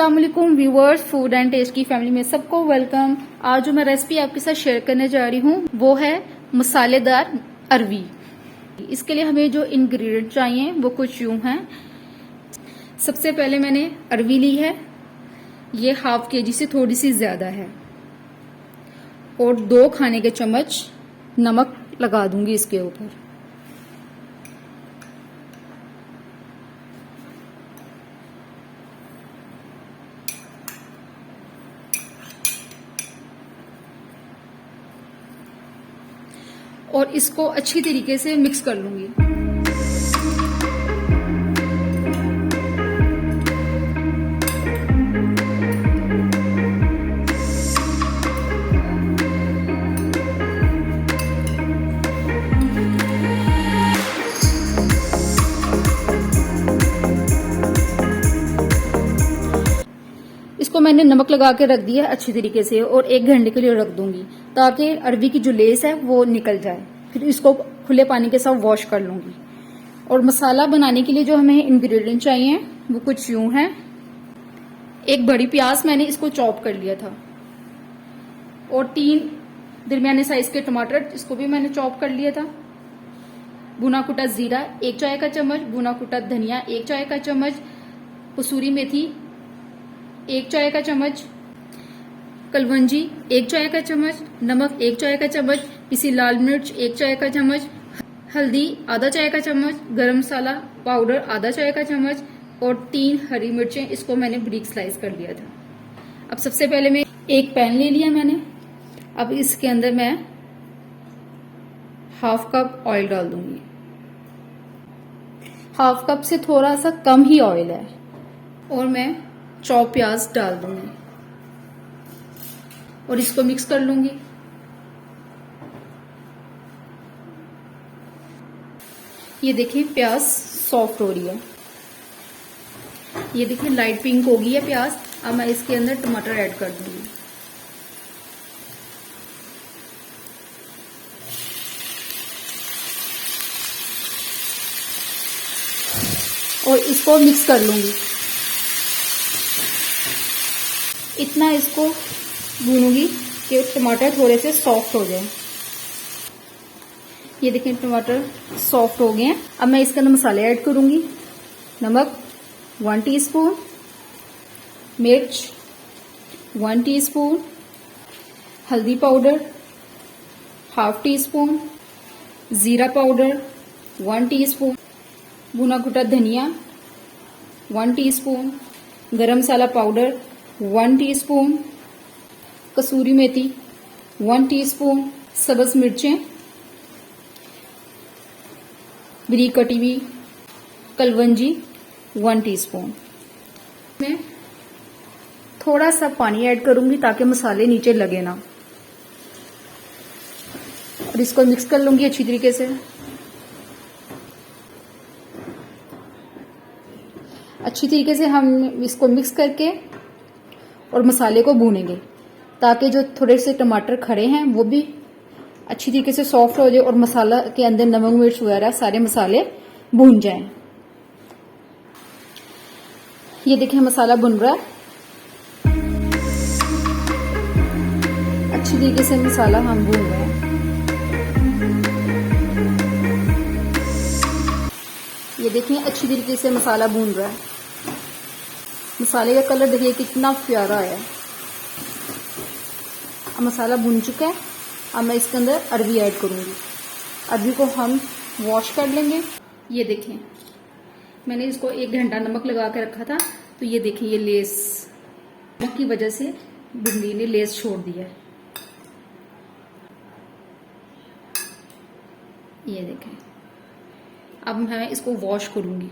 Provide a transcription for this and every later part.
अस्सलाम वालेकुम viewers, food and test की फैमिली में सबको वेलकम। आज जो मैं रेसिपी आपके साथ शेयर करने जा रही हूँ वो है मसालेदार अरवी। इसके लिए हमें जो इंग्रेडिएंट चाहिए वो कुछ यूं हैं। सबसे पहले मैंने अरवी ली है, ये हाफ केजी से थोड़ी सी ज्यादा है, और 2 खाने के चम्मच नमक लगा दूंगी इसके ऊपर। और इसको अच्छी तरीके से मिक्स कर लूंगी। इसको मैंने नमक लगा के रख दिया अच्छी तरीके से, और 1 घंटे के लिए रख दूंगी ताकि अरवी की जो लेस है वो निकल जाए। फिर इसको खुले पानी के साथ वॉश कर लूंगी। और मसाला बनाने के लिए जो हमें इंग्रेडिएंट चाहिए वो कुछ यूं है। 1 बड़ी प्याज मैंने इसको चॉप कर लिया था, और 3 दरमियाने साइज के टमाटर, इसको भी मैंने चॉप कर लिया था। भुना कुटा जीरा 1 चाय का चम्मच, भुना कुटा धनिया 1 चाय का चम्मच, कसूरी मेथी 1 चाय का चम्मच, कलवंजी 1 चाय का चम्मच, नमक 1 चाय का चम्मच, पिसी लाल मिर्च 1 चाय का चम्मच, हल्दी आधा चाय का चम्मच, गरम मसाला पाउडर आधा चाय का चम्मच, और 3 हरी मिर्चें, इसको मैंने ब्रीक स्लाइस कर लिया था। अब सबसे पहले मैं एक पैन ले लिया मैंने। अब इसके अंदर मैं ½ कप ऑयल डाल दूंगी। ½ कप से थोड़ा सा कम ही ऑयल है। और मैं चॉप प्याज डाल दूंगी और इसको मिक्स कर लूंगी। ये देखिए प्याज सॉफ्ट हो रही है, ये देखिए लाइट पिंक हो गई है प्याज। अब मैं इसके अंदर टमाटर ऐड कर दूंगी। और इसको मिक्स कर लूंगी। इतना इसको भूनूंगी कि टमाटर थोड़े से सॉफ्ट हो जाए। ये देखें टमाटर सॉफ्ट हो गए हैं। अब मैं इसके अंदर मसाले ऐड करूंगी। नमक 1 टीस्पून, मिर्च 1 टीस्पून, हल्दी पाउडर ½ टीस्पून, जीरा पाउडर 1 टीस्पून, भुना कुटा धनिया 1 टीस्पून, गरम मसाला पाउडर 1 टीस्पून, कसूरी मेथी 1 टीस्पून, सब्ज मिर्चें बारीक कटी हुई, कलवंजी 1 टीस्पून। मैं थोड़ा सा पानी ऐड करूंगी ताकि मसाले नीचे लगे ना, और इसको मिक्स कर लूंगी अच्छी तरीके से। अच्छी तरीके से हम इसको मिक्स करके और मसाले को भूनेंगे ताकि जो थोड़े से टमाटर खड़े हैं वो भी अच्छी तरीके से सॉफ्ट हो जाए और मसाला के अंदर नमक मिर्च वगैरह सारे मसाले भून जाएं। ये देखिए मसाला भुन रहा है अच्छी तरीके से, मसाला हम भून रहे हैं। ये देखिए अच्छी तरीके से मसाला भून रहा है। मसाले का कलर देखिए कितना प्यारा है। अब मसाला भुन चुका है। अब मैं इसके अंदर अरवी ऐड करूंगी। अरवी को हम वॉश कर लेंगे। ये देखें मैंने इसको 1 घंटा नमक लगा के रखा था, तो ये देखिए ये लेस की वजह से भिंडी ने लेस छोड़ दिया है। ये देखें। अब मैं इसको वॉश करूंगी।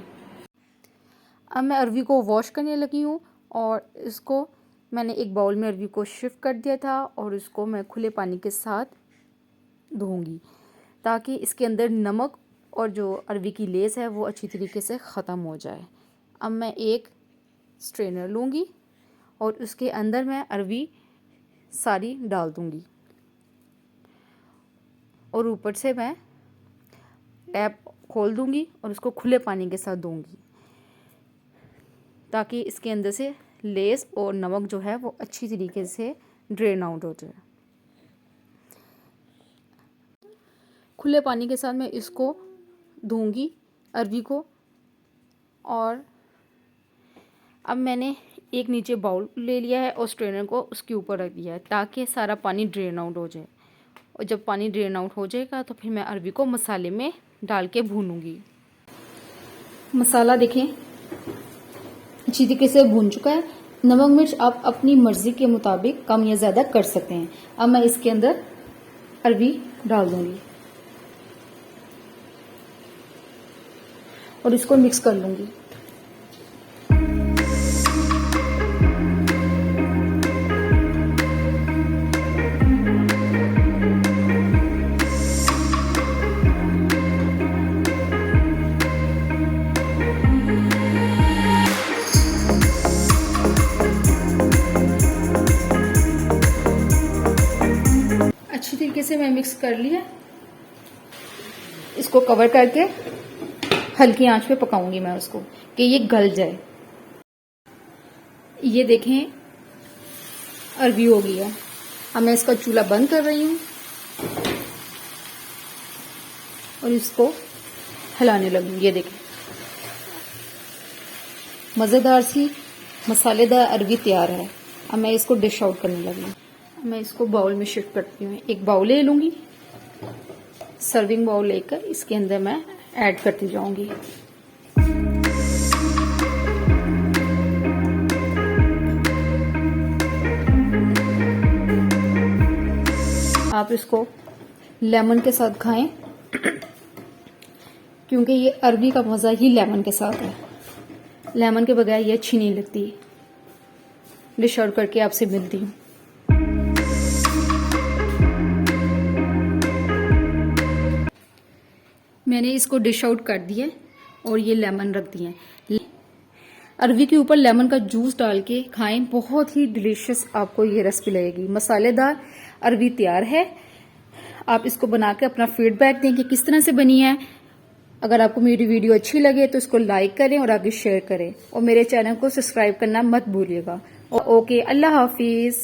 अब मैं अरवी को वॉश करने लगी हूँ, और इसको मैंने एक बाउल में अरवी को शिफ्ट कर दिया था, और इसको मैं खुले पानी के साथ धोऊंगी ताकि इसके अंदर नमक और जो अरवी की लेस है वो अच्छी तरीके से ख़त्म हो जाए। अब मैं एक स्ट्रेनर लूँगी और उसके अंदर मैं अरवी सारी डाल दूँगी, और ऊपर से मैं टैप खोल दूँगी और उसको खुले पानी के साथ दूँगी ताकि इसके अंदर से लेस और नमक जो है वो अच्छी तरीके से ड्रेन आउट हो जाए। खुले पानी के साथ मैं इसको धोऊंगी अरवी को। और अब मैंने एक नीचे बाउल ले लिया है और स्ट्रेनर को उसके ऊपर रख दिया है ताकि सारा पानी ड्रेन आउट हो जाए। और जब पानी ड्रेन आउट हो जाएगा तो फिर मैं अरवी को मसाले में डाल के भूनूंगी। मसाला देखें अच्छी तरीके से भून चुका है। नमक मिर्च आप अपनी मर्जी के मुताबिक कम या ज़्यादा कर सकते हैं। अब मैं इसके अंदर अरवी डाल दूंगी और इसको मिक्स कर लूंगी। अच्छी तरीके से मैं मिक्स कर लिया। इसको कवर करके हल्की आंच पे पकाऊंगी मैं उसको कि ये गल जाए। ये देखें अरवी हो गई है। अब मैं इसका चूल्हा बंद कर रही हूँ और इसको हिलाने लगी। ये देखें मज़ेदार सी मसालेदार अरवी तैयार है। अब मैं इसको डिश आउट करने लगी। मैं इसको बाउल में शिफ्ट करती हूँ। एक बाउल ले लूंगी, सर्विंग बाउल लेकर इसके अंदर मैं ऐड करती जाऊंगी। आप इसको लेमन के साथ खाएं क्योंकि ये अरवी का मज़ा ही लेमन के साथ है। लेमन के बगैर ये अच्छी नहीं लगती। डिश आउट करके आपसे मिलती हूँ। मैंने इसको डिश आउट कर दिया और ये लेमन रख दिए। अरवी के ऊपर लेमन का जूस डाल के खाएं, बहुत ही डिलीशियस आपको ये रेसिपी लगेगी। मसालेदार अरवी तैयार है। आप इसको बना के अपना फीडबैक दें कि किस तरह से बनी है। अगर आपको मेरी वीडियो अच्छी लगे तो इसको लाइक करें और आगे शेयर करें और मेरे चैनल को सब्सक्राइब करना मत भूलिएगा। ओके, अल्लाह हाफिज।